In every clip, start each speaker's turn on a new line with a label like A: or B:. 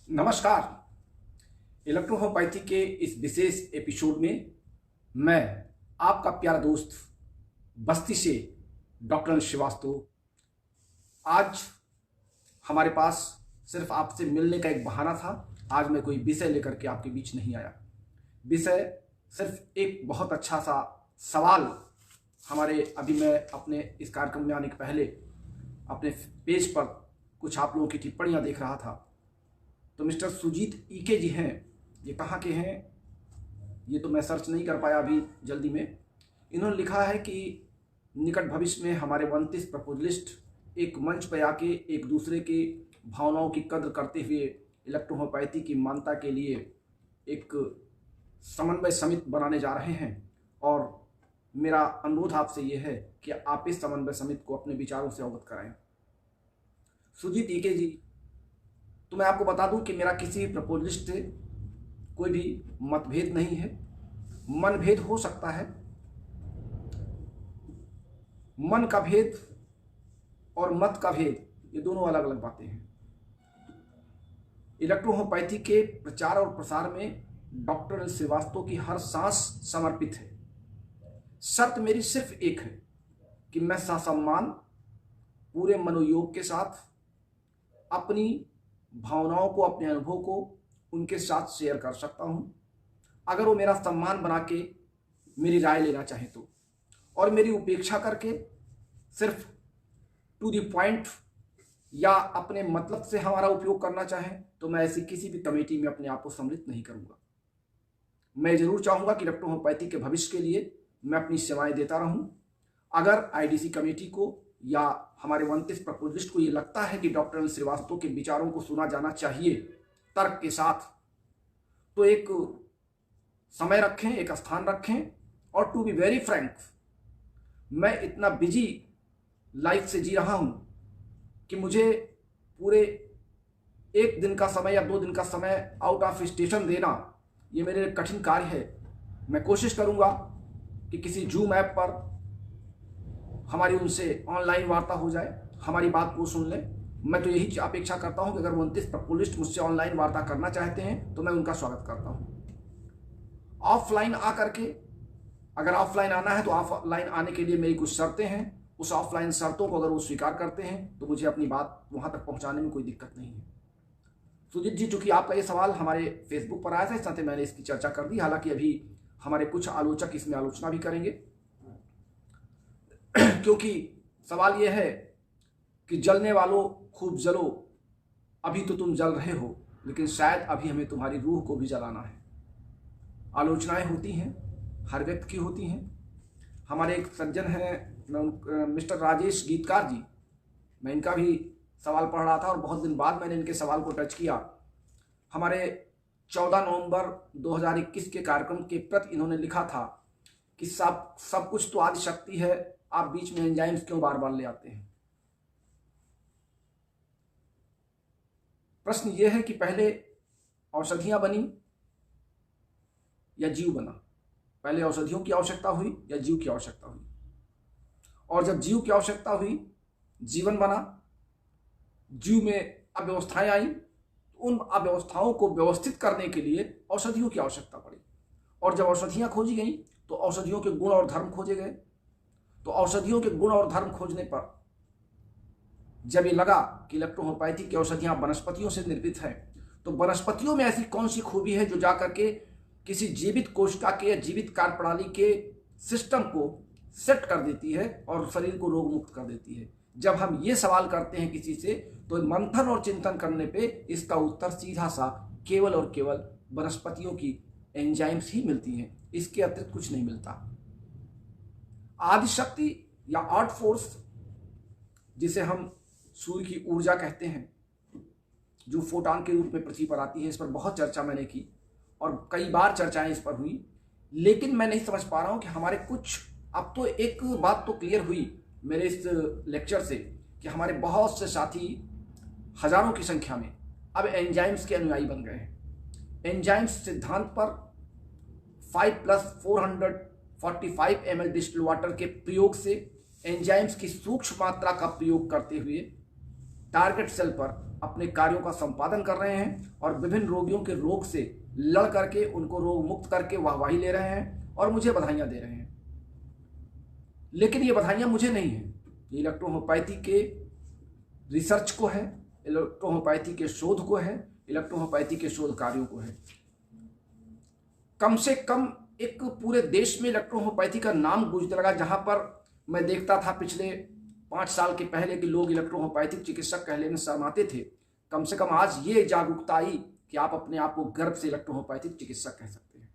A: नमस्कार। इलेक्ट्रोहोम्योपैथी के इस विशेष एपिसोड में मैं आपका प्यारा दोस्त बस्ती से डॉक्टर अनिल श्रीवास्तव आज हमारे पास सिर्फ आपसे मिलने का एक बहाना था। आज मैं कोई विषय लेकर के आपके बीच नहीं आया। विषय सिर्फ एक बहुत अच्छा सा सवाल मैं अपने इस कार्यक्रम में आने के पहले अपने पेज पर कुछ आप लोगों की टिप्पणियां देख रहा था। तो मिस्टर सुजीत ईके जी हैं, ये कहाँ के हैं ये तो मैं सर्च नहीं कर पाया अभी जल्दी में। इन्होंने लिखा है कि निकट भविष्य में हमारे 29 प्रपोजलिस्ट एक मंच पर आके एक दूसरे के भावनाओं की कद्र करते हुए इलेक्ट्रोहोम्योपैथी की मान्यता के लिए एक समन्वय समिति बनाने जा रहे हैं। और मेरा अनुरोध आपसे ये है कि आप इस समन्वय समिति को अपने विचारों से अवगत कराएं। सुजीत ईके जी, तो मैं आपको बता दूं कि मेरा किसी भी प्रपोजलिस्ट से कोई भी मतभेद नहीं है। मनभेद हो सकता है। मन का भेद और मत का भेद ये दोनों अलग अलग बातें हैं। इलेक्ट्रोहोम्योपैथी के प्रचार और प्रसार में डॉक्टर अनिल श्रीवास्तव की हर सांस समर्पित है। शर्त मेरी सिर्फ एक है कि मैं ससम्मान पूरे मनोयोग के साथ अपनी भावनाओं को, अपने अनुभव को उनके साथ शेयर कर सकता हूं, अगर वो मेरा सम्मान बना के मेरी राय लेना चाहे तो। और मेरी उपेक्षा करके सिर्फ टू द पॉइंट या अपने मतलब से हमारा उपयोग करना चाहें तो मैं ऐसी किसी भी कमेटी में अपने आप को सम्मिलित नहीं करूंगा। मैं जरूर चाहूंगा कि इलेक्ट्रोहोम्योपैथी के भविष्य के लिए मैं अपनी सेवाएं देता रहूं। अगर आईडीसी कमेटी को या हमारे 29 प्रपोजलिस्ट को ये लगता है कि डॉक्टर अनिल श्रीवास्तव के विचारों को सुना जाना चाहिए तर्क के साथ, तो एक समय रखें, एक स्थान रखें। और टू बी वेरी फ्रैंक, मैं इतना बिजी लाइफ से जी रहा हूं कि मुझे पूरे एक दिन का समय या 2 दिन का समय आउट ऑफ स्टेशन देना ये मेरे लिए कठिन कार्य है। मैं कोशिश करूंगा कि किसी जूम ऐप पर हमारी उनसे ऑनलाइन वार्ता हो जाए, हमारी बात को सुन लें। मैं तो यही अपेक्षा करता हूं कि अगर 29 प्रपोजलिस्ट मुझसे ऑनलाइन वार्ता करना चाहते हैं तो मैं उनका स्वागत करता हूं। ऑफलाइन आकर के, अगर ऑफलाइन आना है तो ऑफलाइन आने के लिए मेरी कुछ शर्तें हैं। उस ऑफलाइन शर्तों को अगर वो स्वीकार करते हैं तो मुझे अपनी बात वहां तक पहुंचाने में कोई दिक्कत नहीं है। सुजीत जी, चूंकि आपका ये सवाल हमारे फेसबुक पर आया था, इस नाते मैंने इसकी चर्चा कर दी। हालांकि अभी हमारे कुछ आलोचक इसमें आलोचना भी करेंगे क्योंकि सवाल यह है कि जलने वालों खूब जलो, अभी तो तुम जल रहे हो, लेकिन शायद अभी हमें तुम्हारी रूह को भी जलाना है। आलोचनाएं होती हैं, हर व्यक्ति की होती हैं। हमारे एक सज्जन हैं मिस्टर राजेश गीतकार जी, मैं इनका भी सवाल पढ़ रहा था और बहुत दिन बाद मैंने इनके सवाल को टच किया। हमारे 14 नवंबर 2021 के कार्यक्रम के प्रति इन्होंने लिखा था कि सब कुछ तो आदि शक्ति है, आप बीच में एंजाइम्स क्यों बार बार ले आते हैं। प्रश्न यह है कि पहले औषधियां बनी या जीव बना? पहले औषधियों की आवश्यकता हुई या जीव की आवश्यकता हुई? और जब जीव की आवश्यकता हुई, जीवन बना, जीव में अव्यवस्थाएं आई, उन अव्यवस्थाओं को व्यवस्थित करने के लिए औषधियों की आवश्यकता पड़ी। और जब औषधियां खोजी गई तो औषधियों के गुण और धर्म खोजे गए। तो औषधियों के गुण और धर्म खोजने पर जब ये लगा कि इलेक्ट्रोहोम्योपैथी की औषधियां वनस्पतियों से निर्मित हैं, तो वनस्पतियों में ऐसी कौन सी खूबी है जो जाकर के किसी जीवित कोशिका के या जीवित कार्यप्रणाली के सिस्टम को सेट कर देती है और शरीर को रोग मुक्त कर देती है। जब हम ये सवाल करते हैं किसी से तो मंथन और चिंतन करने पे इसका उत्तर सीधा सा केवल और केवल वनस्पतियों की एंजाइम्स ही मिलती हैं, इसके अतिरिक्त कुछ नहीं मिलता। आदिशक्ति या आर्ट फोर्स, जिसे हम सूर्य की ऊर्जा कहते हैं, जो फोटॉन के रूप में पृथ्वी पर आती है, इस पर बहुत चर्चा मैंने की और कई बार चर्चाएं इस पर हुई। लेकिन मैं नहीं समझ पा रहा हूं कि हमारे कुछ, अब तो एक बात तो क्लियर हुई मेरे इस लेक्चर से कि हमारे बहुत से साथी हजारों की संख्या में अब एंजाइम्स के अनुयायी बन गए हैं। एंजाइम्स सिद्धांत पर 5+445 ml डिस्टिल वाटर के प्रयोग से एंजाइम्स की सूक्ष्म मात्रा का प्रयोग करते हुए टारगेट सेल पर अपने कार्यों का संपादन कर रहे हैं और विभिन्न रोगियों के रोग से लड़ करके उनको रोग मुक्त करके वाहवाही ले रहे हैं और मुझे बधाइयां दे रहे हैं। लेकिन ये बधाइयां मुझे नहीं है, ये इलेक्ट्रोहोम्योपैथी के रिसर्च को है, इलेक्ट्रोहोम्योपैथी के शोध को है, इलेक्ट्रोहोम्योपैथी के शोध कार्यों को है। कम से कम एक पूरे देश में इलेक्ट्रोहोम्योपैथी का नाम गूंजने लगा। जहां पर मैं देखता था पिछले 5 साल के पहले कि लोग इलेक्ट्रोहोम्योपैथिक चिकित्सक कहने में शर्माते थे, कम से कम आज ये जागरूकता आई कि आप अपने आप को गर्व से इलेक्ट्रोहोम्योपैथिक चिकित्सक कह सकते हैं।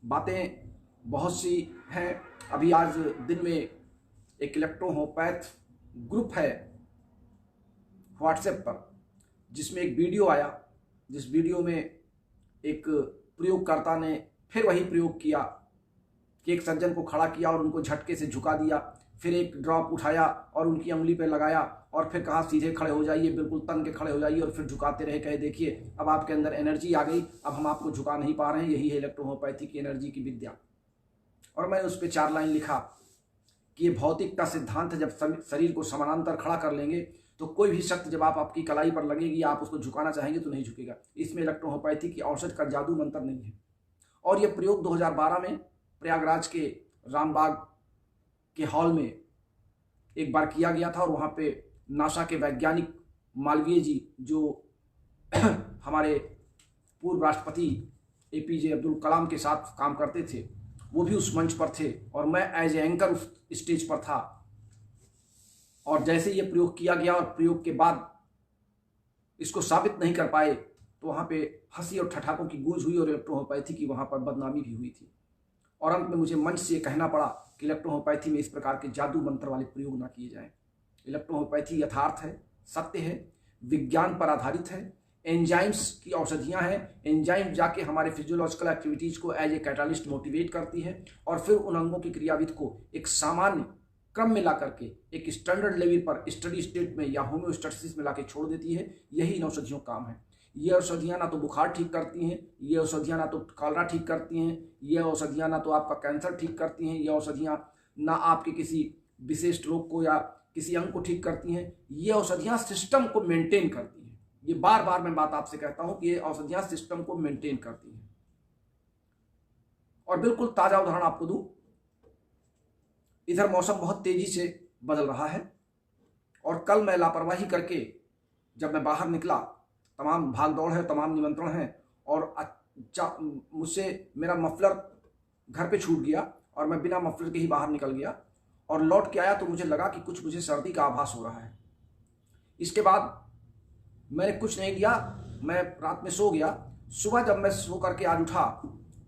A: बातें बहुत सी हैं। अभी आज दिन में एक इलेक्ट्रोहोम्योपैथ ग्रुप है व्हाट्सएप पर, जिसमें एक वीडियो आया, जिस वीडियो में एक प्रयोगकर्ता ने फिर वही प्रयोग किया कि एक सज्जन को खड़ा किया और उनको झटके से झुका दिया, फिर एक ड्रॉप उठाया और उनकी उंगली पर लगाया और फिर कहा सीधे खड़े हो जाइए, बिल्कुल तन के खड़े हो जाइए, और फिर झुकाते रहे, कहे देखिए अब आपके अंदर एनर्जी आ गई, अब हम आपको झुका नहीं पा रहे हैं, यही है इलेक्ट्रोहोम्योपैथी की एनर्जी की विद्या। और मैंने उस पर 4 लाइन लिखा कि ये भौतिक का सिद्धांत है, जब शरीर को समानांतर खड़ा कर लेंगे तो कोई भी शक्ति जब आप आपकी कलाई पर लगेगी, आप उसको झुकाना चाहेंगे तो नहीं झुकेगा। इसमें इलेक्ट्रोहोम्योपैथी की औषध का जादू मंत्र नहीं है। और यह प्रयोग 2012 में प्रयागराज के रामबाग के हॉल में एक बार किया गया था, और वहाँ पे नासा के वैज्ञानिक मालवीय जी, जो हमारे पूर्व राष्ट्रपति APJ अब्दुल कलाम के साथ काम करते थे, वो भी उस मंच पर थे और मैं एज एंकर उस स्टेज पर था। और जैसे ये प्रयोग किया गया और प्रयोग के बाद इसको साबित नहीं कर पाए तो वहाँ पे हंसी और ठठाकों की गूंज हुई और इलेक्ट्रोहोम्योपैथी की वहाँ पर बदनामी भी हुई थी। और अंत में मुझे मंच से ये कहना पड़ा कि इलेक्ट्रोहोम्योपैथी में इस प्रकार के जादू मंत्र वाले प्रयोग ना किए जाएं। इलेक्ट्रोहोम्योपैथी यथार्थ है, सत्य है, विज्ञान पर आधारित है, एंजाइम्स की औषधियां हैं। एंजाइम जाके हमारे फिजियोलॉजिकल एक्टिविटीज को एज ए कैटालिस्ट मोटिवेट करती है और फिर उन अंगों की क्रियाविधि को एक सामान्य क्रम में ला करके एक स्टैंडर्ड लेवल पर स्टडी स्टेट में या होम्योस्टैसिस में लाके छोड़ देती है। यही इन औषधियों का काम है। ये औषधियाँ ना तो बुखार ठीक करती हैं, ये औषधियाँ ना तो कॉलरा ठीक करती हैं, ये औषधियाँ ना तो आपका कैंसर ठीक करती हैं, ये औषधियाँ ना आपके किसी विशेष रोग को या किसी अंग को ठीक करती हैं। ये औषधियाँ सिस्टम को मेंटेन करती हैं। ये बार बार मैं बात आपसे कहता हूँ कि ये औषधियाँ सिस्टम को मेंटेन करती हैं। और बिल्कुल ताज़ा उदाहरण आपको दूँ, इधर मौसम बहुत तेजी से बदल रहा है और कल मैं लापरवाही करके जब मैं बाहर निकला, तमाम भाग दौड़ है, तमाम निमंत्रण हैं, और मुझसे मेरा मफलर घर पे छूट गया और मैं बिना मफलर के ही बाहर निकल गया और लौट के आया तो मुझे लगा कि कुछ मुझे सर्दी का आभास हो रहा है। इसके बाद मैंने कुछ नहीं किया, मैं रात में सो गया। सुबह जब मैं सो करके आज उठा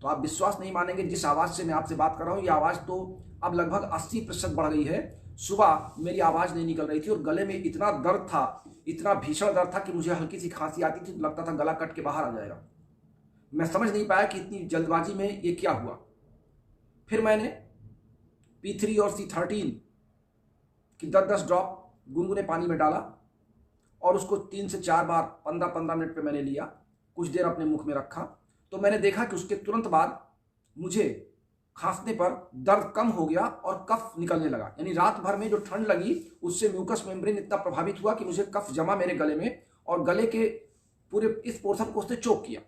A: तो आप विश्वास नहीं मानेंगे, जिस आवाज़ से मैं आपसे बात कर रहा हूँ, ये आवाज़ तो अब लगभग 80% बढ़ गई है। सुबह मेरी आवाज़ नहीं निकल रही थी और गले में इतना दर्द था, इतना भीषण दर्द था कि मुझे हल्की सी खांसी आती थी तो लगता था गला कट के बाहर आ जाएगा। मैं समझ नहीं पाया कि इतनी जल्दबाजी में ये क्या हुआ। फिर मैंने P3 और C13 की 10-10 ड्रॉप गुनगुने पानी में डाला और उसको 3 से 4 बार 15-15 मिनट पे मैंने लिया, कुछ देर अपने मुख में रखा। तो मैंने देखा कि उसके तुरंत बाद मुझे खांसने पर दर्द कम हो गया और कफ निकलने लगा। यानी रात भर में जो ठंड लगी उससे म्यूकस मेम्ब्रेन इतना प्रभावित हुआ कि मुझे कफ जमा मेरे गले में और गले के पूरे इस पोर्शन को उसने चोक किया।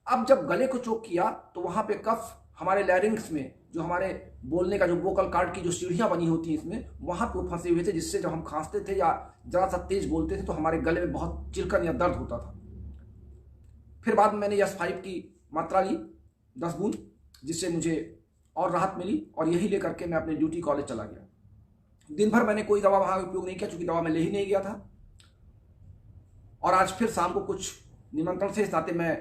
A: अब जब गले को चोक किया तो वहाँ पे कफ हमारे लैरिंग्स में, जो हमारे बोलने का जो वोकल कार्ड की जो सीढ़ियाँ बनी होती हैं इसमें, वहाँ पे फंसे हुए थे, जिससे जब हम खांसते थे या ज़रा सा तेज बोलते थे तो हमारे गले में बहुत चिलकन या दर्द होता था। फिर बाद में मैंने S5 की मात्रा ली 10 बूंद, जिससे मुझे और राहत मिली और यही लेकर के मैं अपने ड्यूटी कॉलेज चला गया। दिन भर मैंने कोई दवा वहाँ उपयोग नहीं किया, चूंकि दवा मैं ले ही नहीं गया था। और आज फिर शाम को कुछ निमंत्रण से साथ मैं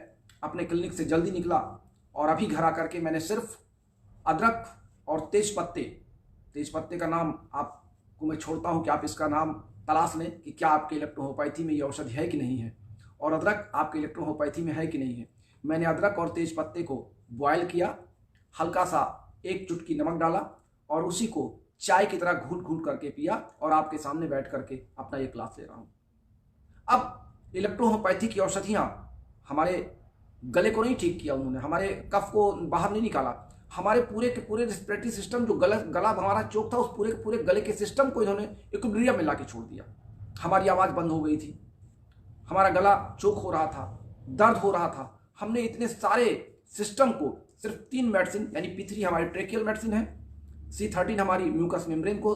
A: अपने क्लिनिक से जल्दी निकला और अभी घर आकर के मैंने सिर्फ अदरक और तेज पत्ते का नाम आपको मैं छोड़ता हूँ कि आप इसका नाम तलाश लें कि क्या आपके इलेक्ट्रोहोम्योपैथी में ये औषधि है कि नहीं है, और अदरक आपके इलेक्ट्रोहोम्योपैथी में है कि नहीं है। मैंने अदरक और तेज पत्ते को बॉयल किया, हल्का सा 1 चुटकी नमक डाला और उसी को चाय की तरह घूट घूट करके पिया और आपके सामने बैठ करके अपना एक ग्लास ले रहा हूँ। अब इलेक्ट्रोहोम्योपैथी की औषधियाँ हमारे गले को नहीं ठीक किया, उन्होंने हमारे कफ को बाहर नहीं निकाला, हमारे पूरे के पूरे रेस्पिरेटरी सिस्टम, जो गला हमारा चोक था, उस पूरे के पूरे गले के सिस्टम को इन्होंने इक्विलिब्रियम में ला के छोड़ दिया। हमारी आवाज़ बंद हो गई थी, हमारा गला चोक हो रहा था, दर्द हो रहा था। हमने इतने सारे सिस्टम को सिर्फ 3 मेडिसिन, यानी P3 हमारी ट्रेकियल मेडिसिन है, C13 हमारी म्यूकस मेम्ब्रेन को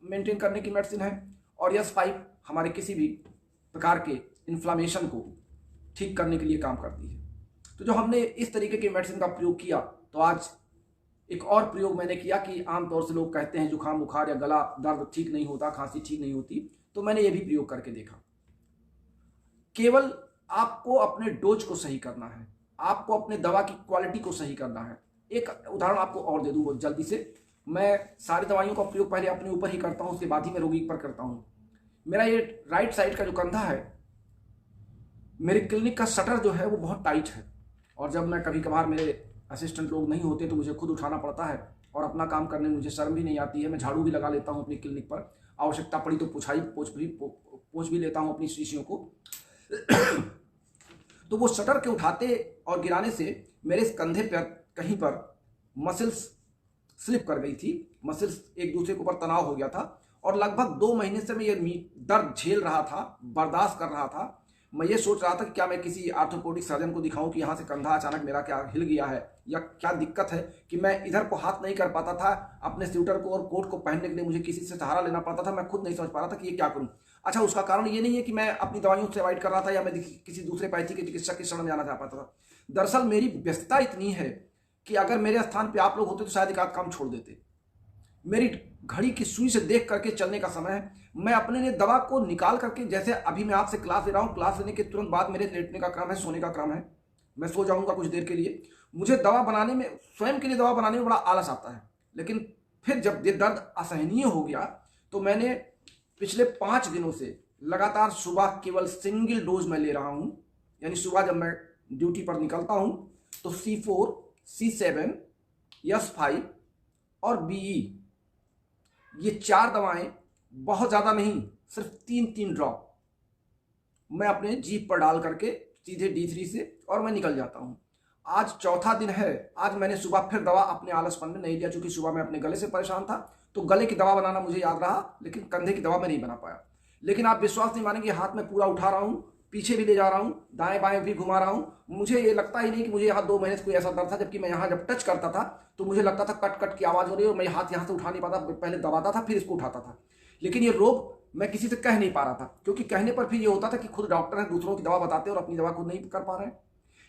A: मेंटेन करने की मेडिसिन है, और S5 हमारे किसी भी प्रकार के इन्फ्लामेशन को ठीक करने के लिए काम करती है। तो जो हमने इस तरीके की मेडिसिन का प्रयोग किया, तो आज एक और प्रयोग मैंने किया कि आमतौर से लोग कहते हैं जुकाम बुखार या गला दर्द ठीक नहीं होता, खांसी ठीक नहीं होती, तो मैंने ये भी प्रयोग करके देखा। केवल आपको अपने डोज को सही करना है, आपको अपने दवा की क्वालिटी को सही करना है। एक उदाहरण आपको और दे दूं बहुत जल्दी से। मैं सारी दवाइयों का प्रयोग पहले अपने ऊपर ही करता हूं, उसके बाद ही मैं रोगी पर करता हूं। मेरा ये राइट साइड का जो कंधा है, मेरे क्लिनिक का शटर जो है वो बहुत टाइट है, और जब मैं कभी कभार मेरे असिस्टेंट लोग नहीं होते तो मुझे खुद उठाना पड़ता है, और अपना काम करने में मुझे शर्म भी नहीं आती है। मैं झाड़ू भी लगा लेता हूँ अपनी क्लिनिक पर, आवश्यकता पड़ी तो पोंछ भी लेता हूँ अपनी शीशियों को। तो वो शटर के उठाते और गिराने से मेरे इस कंधे पर कहीं पर मसल्स स्लिप कर गई थी, मसल्स एक दूसरे के ऊपर तनाव हो गया था, और लगभग 2 महीने से मैं ये दर्द झेल रहा था, बर्दाश्त कर रहा था। मैं ये सोच रहा था कि क्या मैं किसी आर्थोपेडिक सर्जन को दिखाऊं कि यहाँ से कंधा अचानक मेरा क्या हिल गया है, या क्या दिक्कत है कि मैं इधर को हाथ नहीं कर पाता था, अपने स्वेटर को और कोट को पहनने के लिए मुझे किसी से सहारा लेना पड़ता था। मैं खुद नहीं समझ पा रहा था कि ये क्या करूं। अच्छा, उसका कारण ये नहीं है कि मैं अपनी दवाइयों से अवॉइड कर रहा था या मैं किसी दूसरे पैथी के चिकित्सक की शरण में जाना चाह पाता था। दरअसल मेरी व्यस्तता इतनी है कि अगर मेरे स्थान पर आप लोग होते तो शायद एक आध काम छोड़ देते। मेरी घड़ी की सुई से देख करके चलने का समय है। मैं अपने लिए दवा को निकाल करके, जैसे अभी मैं आपसे क्लास ले रहा हूँ, क्लास लेने के तुरंत बाद मेरे लेटने का क्रम है, सोने का क्रम है, मैं सो जाऊंगा कुछ देर के लिए। मुझे दवा बनाने में, स्वयं के लिए दवा बनाने में बड़ा आलस आता है। लेकिन फिर जब ये दर्द असहनीय हो गया तो मैंने पिछले 5 दिनों से लगातार सुबह केवल सिंगल डोज में ले रहा हूँ। यानी सुबह जब मैं ड्यूटी पर निकलता हूँ तो C4, C7, S5 और BE, ये 4 दवाएं, बहुत ज़्यादा नहीं, सिर्फ 3-3 ड्रॉप मैं अपने जीभ पर डाल करके सीधे D3 से, और मैं निकल जाता हूँ। आज चौथा दिन है। आज मैंने सुबह फिर दवा अपने आलसपन में नहीं लिया, चूंकि सुबह मैं अपने गले से परेशान था, तो गले की दवा बनाना मुझे याद रहा, लेकिन कंधे की दवा मैं नहीं बना पाया। लेकिन आप विश्वास नहीं मानेंगे, हाथ में पूरा उठा रहा हूँ, पीछे भी ले जा रहा हूँ, दाएं बाएं भी घुमा रहा हूँ। मुझे ये लगता ही नहीं कि मुझे यहाँ 2 महीने से कोई ऐसा दर्द था, जबकि मैं यहाँ जब टच करता था तो मुझे लगता था कट कट की आवाज़ हो रही है, और मैं हाथ यहाँ से उठा नहीं पाता। पहले दबाता था फिर इसको उठाता था, लेकिन ये रोग मैं किसी से कह नहीं पा रहा था, क्योंकि कहने पर फिर ये होता था कि खुद डॉक्टर हैं, दूसरों की दवा बताते हैं और अपनी दवा खुद नहीं कर पा रहे हैं।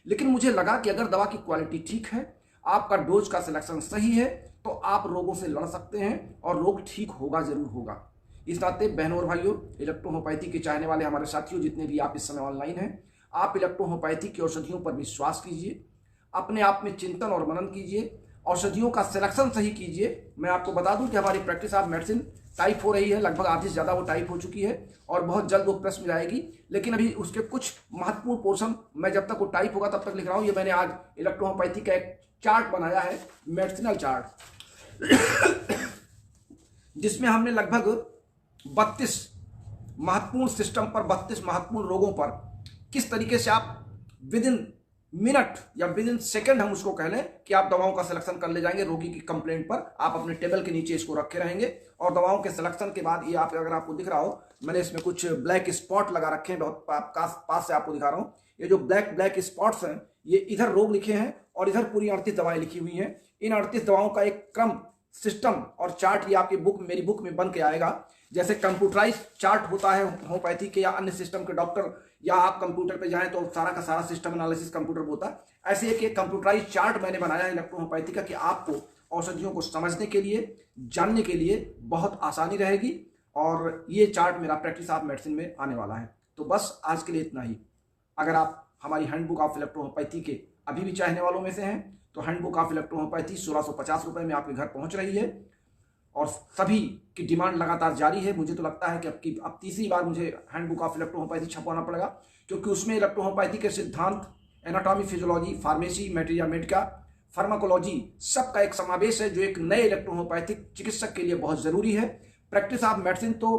A: लेकिन मुझे लगा कि अगर दवा की क्वालिटी ठीक है, आपका डोज का सिलेक्शन सही है, तो आप रोगों से लड़ सकते हैं और रोग ठीक होगा, जरूर होगा। इस नाते बहनों और भाइयों, इलेक्ट्रोहोपैथी के चाहने वाले हमारे साथियों, जितने भी आप इस समय ऑनलाइन हैं, आप इलेक्ट्रोहोपैथी की औषधियों पर विश्वास कीजिए, अपने आप में चिंतन और मनन कीजिए, औषधियों का सिलेक्शन सही कीजिए। मैं आपको बता दूं कि हमारी प्रैक्टिस ऑफ मेडिसिन टाइप हो रही है, लगभग आधी से ज़्यादा वो टाइप हो चुकी है, और बहुत जल्द वो प्रेस में जाएगी। लेकिन अभी उसके कुछ महत्वपूर्ण पोर्शन मैं जब तक वो टाइप होगा तब तक लिख रहा हूँ। ये मैंने आज इलेक्ट्रोहोपैथी का एक चार्ट बनाया है, मेडिसिनल चार्ट, जिसमें हमने लगभग 32 महत्वपूर्ण सिस्टम पर, 32 महत्वपूर्ण रोगों पर किस तरीके से आप विद इन मिनट या विद इन सेकेंड, हम उसको कह लें, कि आप दवाओं का सिलेक्शन कर ले जाएंगे। रोगी की कंप्लेंट पर आप अपने टेबल के नीचे इसको रखे रहेंगे, और दवाओं के सिलेक्शन के बाद ये आप, अगर आपको दिख रहा हो, मैंने इसमें कुछ ब्लैक स्पॉट लगा रखे हैं, बहुत पास से आपको दिखा रहा हूं। ये जो ब्लैक स्पॉट्स हैं, ये इधर रोग लिखे हैं और इधर पूरी 38 दवाएं लिखी हुई हैं। इन 38 दवाओं का एक क्रम, सिस्टम और चार्ट ये आपकी बुक, मेरी बुक में बन के आएगा। जैसे कंप्यूटराइज चार्ट होता है होम्योपैथी के या अन्य सिस्टम के, डॉक्टर या आप कंप्यूटर पे जाएं तो सारा का सारा सिस्टम एनालिसिस कंप्यूटर पर होता है। ऐसे एक कंप्यूटराइज चार्ट मैंने बनाया है इलेक्ट्रोहोम्योपैथी का, कि आपको औषधियों को समझने के लिए, जानने के लिए बहुत आसानी रहेगी। और ये चार्ट मेरा प्रैक्टिस ऑफ मेडिसिन में आने वाला है। तो बस आज के लिए इतना ही। अगर आप हमारी हैंडबुक ऑफ इलेक्ट्रोहोम्योपैथी के अभी भी चाहने वालों में से हैं, तो हैंडबुक ऑफ इलेक्ट्रोहोम्योपैथी 1650 रुपये में आपके घर पहुंच रही है, और सभी की डिमांड लगातार जारी है। मुझे तो लगता है कि अब तीसरी बार मुझे हैंडबुक ऑफ इलेक्ट्रोहोम्योपैथी छपवाना पड़ेगा, क्योंकि उसमें इलेक्ट्रोहोम्योपैथी के सिद्धांत, anatomy, physiology, pharmacy, materia medica, pharmacology, सबका एक समावेश है, जो एक नए इलेक्ट्रोहोम्योपैथिक चिकित्सक के लिए बहुत जरूरी है। प्रैक्टिस ऑफ मेडिसिन तो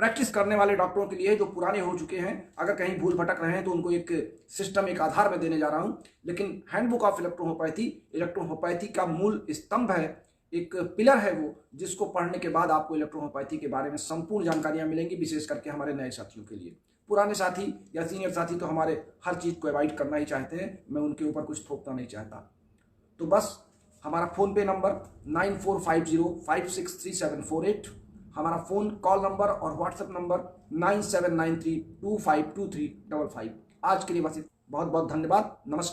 A: प्रैक्टिस करने वाले डॉक्टरों के लिए, जो पुराने हो चुके हैं, अगर कहीं भूल भटक रहे हैं तो उनको एक सिस्टम, एक आधार में देने जा रहा हूं। लेकिन हैंडबुक ऑफ इलेक्ट्रोहोम्योपैथी का मूल स्तंभ है, एक पिलर है वो, जिसको पढ़ने के बाद आपको इलेक्ट्रोहोम्योपैथी के बारे में संपूर्ण जानकारियां मिलेंगी, विशेष करके हमारे नए साथियों के लिए। पुराने साथी या सीनियर साथी तो हमारे हर चीज़ को अवॉइड करना ही चाहते हैं, मैं उनके ऊपर कुछ थोपना नहीं चाहता। तो बस हमारा फ़ोनपे नंबर 9450563748, हमारा फ़ोन कॉल नंबर और व्हाट्सएप नंबर 9793252355। आज के लिए बस बहुत बहुत धन्यवाद, नमस्कार।